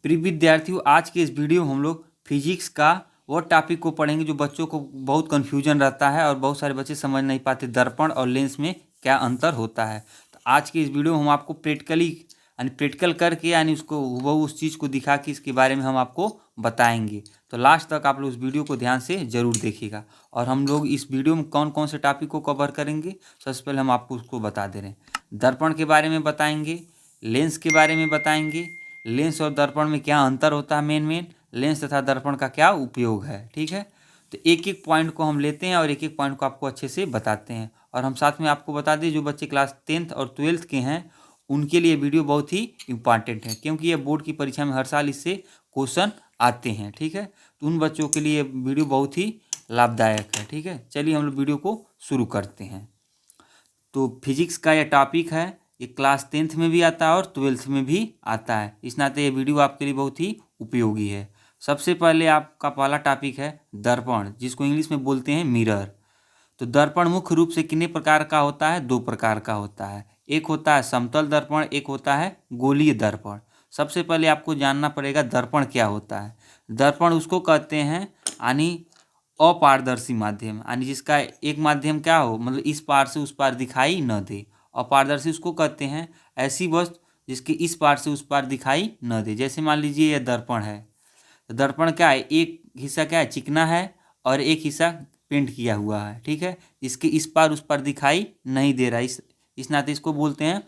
प्रिय विद्यार्थियों, आज के इस वीडियो में हम लोग फिजिक्स का वो टॉपिक को पढ़ेंगे जो बच्चों को बहुत कन्फ्यूजन रहता है और बहुत सारे बच्चे समझ नहीं पाते दर्पण और लेंस में क्या अंतर होता है। तो आज के इस वीडियो में हम आपको प्रैक्टिकल करके यानी उसको वो उस चीज़ को दिखा के इसके बारे में हम आपको बताएंगे। तो लास्ट तक आप लोग इस वीडियो को ध्यान से ज़रूर देखिएगा। और हम लोग इस वीडियो में कौन कौन से टॉपिक को कवर करेंगे, सबसे पहले हम आपको उसको बता दे रहे हैं। दर्पण के बारे में बताएंगे, लेंस के बारे में बताएंगे, लेंस और दर्पण में क्या अंतर होता है, मेन लेंस तथा दर्पण का क्या उपयोग है। ठीक है, तो एक एक पॉइंट को हम लेते हैं और एक एक पॉइंट को आपको अच्छे से बताते हैं। और हम साथ में आपको बता दें, जो बच्चे क्लास 10th और 12th के हैं उनके लिए वीडियो बहुत ही इम्पॉर्टेंट है, क्योंकि ये बोर्ड की परीक्षा में हर साल इससे क्वेश्चन आते हैं। ठीक है, तो उन बच्चों के लिए वीडियो बहुत ही लाभदायक है। ठीक है, चलिए हम लोग वीडियो को शुरू करते हैं। तो फिजिक्स का यह टॉपिक है, ये क्लास 10th में भी आता है और 12th में भी आता है। इस नाते ये वीडियो आपके लिए बहुत ही उपयोगी है। सबसे पहले आपका पहला टॉपिक है दर्पण, जिसको इंग्लिश में बोलते हैं मिरर। तो दर्पण मुख्य रूप से कितने प्रकार का होता है? दो प्रकार का होता है। एक होता है समतल दर्पण, एक होता है गोलीय दर्पण। सबसे पहले आपको जानना पड़ेगा दर्पण क्या होता है। दर्पण उसको कहते हैं यानी अपारदर्शी माध्यम, यानी जिसका एक माध्यम क्या हो, मतलब इस पार से उस पार दिखाई न दे। अपारदर्शी उसको कहते हैं ऐसी वस्तु जिसके इस पार से उस पार दिखाई न दे। जैसे मान लीजिए यह दर्पण है, तो दर्पण क्या है, एक हिस्सा क्या है, चिकना है और एक हिस्सा पेंट किया हुआ है। ठीक है, इसके इस पार उस पार दिखाई नहीं दे रहा, इस नाते इसको बोलते हैं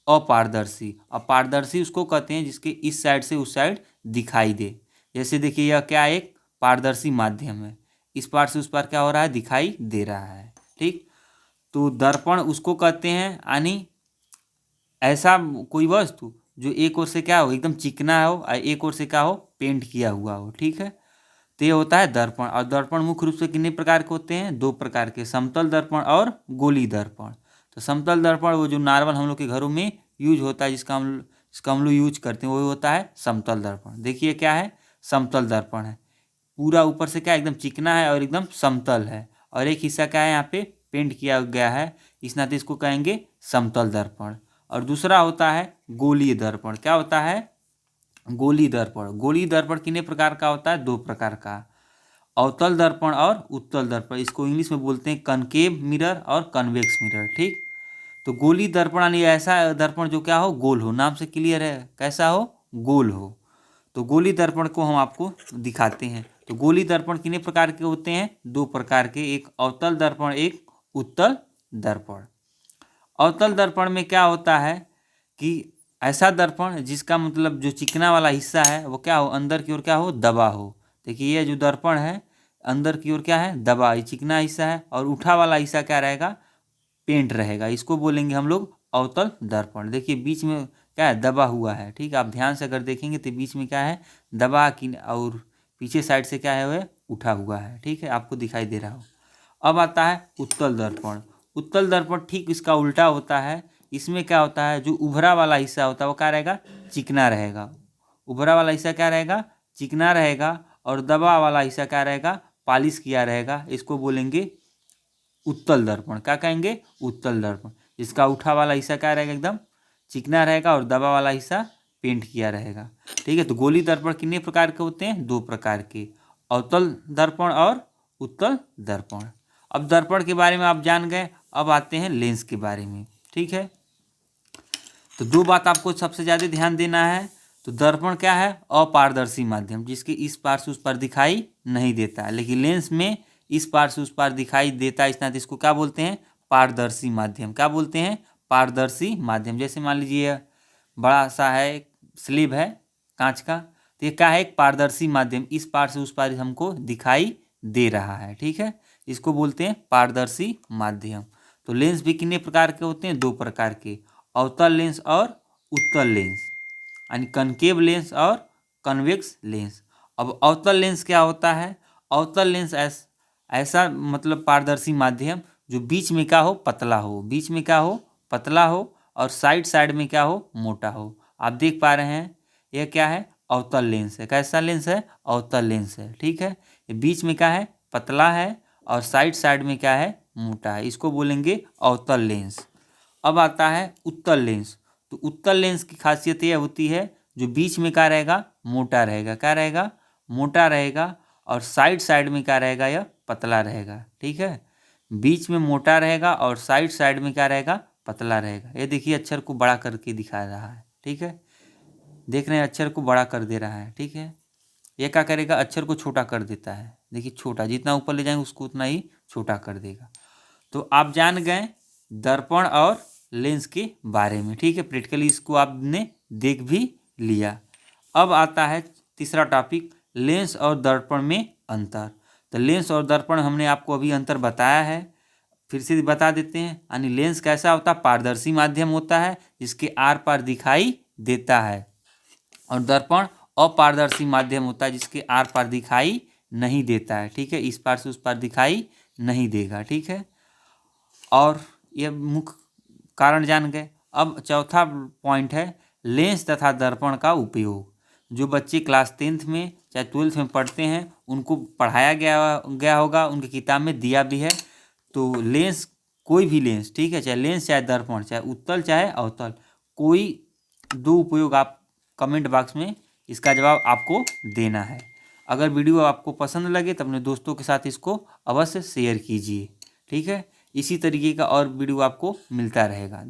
अपारदर्शी। अपारदर्शी उसको कहते हैं जिसके इस साइड से उस साइड दिखाई दे। जैसे देखिए, यह क्या, एक पारदर्शी माध्यम है, इस पार से उस पार क्या हो रहा है, दिखाई दे रहा है। ठीक, तो दर्पण उसको कहते हैं यानी ऐसा कोई वस्तु जो एक ओर से क्या हो, एकदम चिकना हो और एक ओर से क्या हो, पेंट किया हुआ हो। ठीक है, तो ये होता है दर्पण। और दर्पण मुख्य रूप से कितने प्रकार के होते हैं? दो प्रकार के, समतल दर्पण और गोली दर्पण। तो समतल दर्पण वो जो नॉर्मल हम लोग के घरों में यूज होता है, जिसका हम लोग यूज करते हैं, वही होता है समतल दर्पण। देखिए क्या है, समतल दर्पण है, पूरा ऊपर से क्या एकदम चिकना है और एकदम समतल है, और एक हिस्सा क्या है, यहाँ पे पेंट किया गया है, इस नाते इसको कहेंगे समतल दर्पण। और दूसरा होता है गोलीय दर्पण। क्या होता है? गोली दर्पण। गोली दर्पण कितने प्रकार का होता है? दो प्रकार का, अवतल दर्पण और उत्तल दर्पण। इसको इंग्लिश में बोलते हैं कनकेव मिरर और कन्वेक्स मिरर। ठीक, तो गोली दर्पण यानी ऐसा दर्पण जो क्या हो, गोल हो। नाम से क्लियर है, कैसा हो, गोल हो। तो गोली दर्पण को हम आपको दिखाते हैं। तो गोली दर्पण कितने प्रकार के होते हैं? दो प्रकार के, एक अवतल दर्पण, एक उत्तल दर्पण। अवतल दर्पण में क्या होता है कि ऐसा दर्पण जिसका मतलब जो चिकना वाला हिस्सा है वो क्या हो, अंदर की ओर क्या हो, दबा हो। देखिए ये जो दर्पण है, अंदर की ओर क्या है, दबा, ये चिकना हिस्सा है, और उठा वाला हिस्सा क्या रहेगा, पेंट रहेगा। इसको बोलेंगे हम लोग अवतल दर्पण। देखिए बीच में क्या है, दबा हुआ है। ठीक है, आप ध्यान से अगर देखेंगे तो बीच में क्या है, दबा की, और पीछे साइड से क्या है, वह उठा हुआ है। ठीक है, आपको दिखाई दे रहा हो। अब आता है उत्तल दर्पण। उत्तल दर्पण ठीक इसका उल्टा होता है। इसमें क्या होता है, जो उभरा वाला हिस्सा होता है वो क्या रहेगा, चिकना रहेगा। उभरा वाला हिस्सा क्या रहेगा, चिकना रहेगा, और दबा वाला हिस्सा क्या रहेगा, पॉलिश किया रहेगा। इसको बोलेंगे उत्तल दर्पण। क्या कहेंगे, उत्तल दर्पण। इसका उठा वाला हिस्सा क्या रहेगा, एकदम चिकना रहेगा, और दबा वाला हिस्सा पेंट किया रहेगा। ठीक है, तो गोली दर्पण कितने प्रकार के होते हैं? दो प्रकार के, अवतल दर्पण और उत्तल दर्पण। अब दर्पण के बारे में आप जान गए, अब आते हैं लेंस के बारे में। ठीक है, तो दो बात आपको सबसे ज़्यादा ध्यान देना है। तो दर्पण क्या है, अपारदर्शी माध्यम, जिसके इस पार से उस पार दिखाई नहीं देता है। लेकिन लेंस में इस पार से उस पार दिखाई देता है, इस नाते इसको क्या बोलते हैं, पारदर्शी माध्यम। क्या बोलते हैं, पारदर्शी माध्यम। जैसे मान लीजिए बड़ा सा है, एक स्लिब है कांच का, तो ये क्या है, एक पारदर्शी माध्यम, इस पार से उस पार हमको दिखाई दे रहा है। ठीक है, इसको बोलते हैं पारदर्शी माध्यम। तो लेंस भी कितने प्रकार के होते हैं? दो प्रकार के, अवतल लेंस और उत्तल लेंस, यानी कनकेव लेंस और कन्वेक्स लेंस। अब अवतल लेंस क्या होता है? अवतल लेंस ऐसा मतलब पारदर्शी माध्यम जो बीच में क्या हो, पतला हो, बीच में क्या हो, पतला हो, और साइड साइड में क्या हो, मोटा हो। आप देख पा रहे हैं यह क्या है, अवतल लेंस है। कैसा लेंस है? अवतल लेंस है। ठीक है, ये बीच में क्या है, पतला है, और साइड साइड में क्या है, मोटा है। इसको बोलेंगे अवतल लेंस। अब आता है उत्तल लेंस। तो उत्तल लेंस की खासियत यह होती है जो बीच में क्या रहेगा, मोटा रहेगा। क्या रहेगा, मोटा रहेगा। और साइड साइड में क्या रहेगा, यह पतला रहेगा। ठीक है, बीच में मोटा रहेगा और साइड साइड में क्या रहेगा, पतला रहेगा। ये देखिए अक्षर को बड़ा करके दिखा रहा है। ठीक है, देख रहे हैं अक्षर को बड़ा कर दे रहा है। ठीक है, ये क्या करेगा, अक्षर को छोटा कर देता है। देखिए छोटा, जितना ऊपर ले जाएंगे उसको उतना ही छोटा कर देगा। तो आप जान गए दर्पण और लेंस के बारे में। ठीक है, प्रैक्टिकली इसको आपने देख भी लिया। अब आता है तीसरा टॉपिक, लेंस और दर्पण में अंतर। तो लेंस और दर्पण हमने आपको अभी अंतर बताया है, फिर से बता देते हैं। यानी लेंस कैसा होता है, पारदर्शी माध्यम होता है जिसके आर पार दिखाई देता है। और दर्पण अपारदर्शी माध्यम होता है जिसके आर पार दिखाई नहीं देता है। ठीक है, इस पार से उस पार दिखाई नहीं देगा। ठीक है, और ये मुख्य कारण जान गए। अब चौथा पॉइंट है लेंस तथा दर्पण का उपयोग। जो बच्चे क्लास 10th में चाहे 12th में पढ़ते हैं उनको पढ़ाया गया होगा, उनकी किताब में दिया भी है। तो लेंस, कोई भी लेंस, ठीक है, चाहे लेंस चाहे दर्पण, चाहे उत्तल चाहे अवतल, कोई दो उपयोग आप कमेंट बॉक्स में इसका जवाब आपको देना है। अगर वीडियो आपको पसंद लगे तो अपने दोस्तों के साथ इसको अवश्य शेयर कीजिए। ठीक है, इसी तरीके का और वीडियो आपको मिलता रहेगा।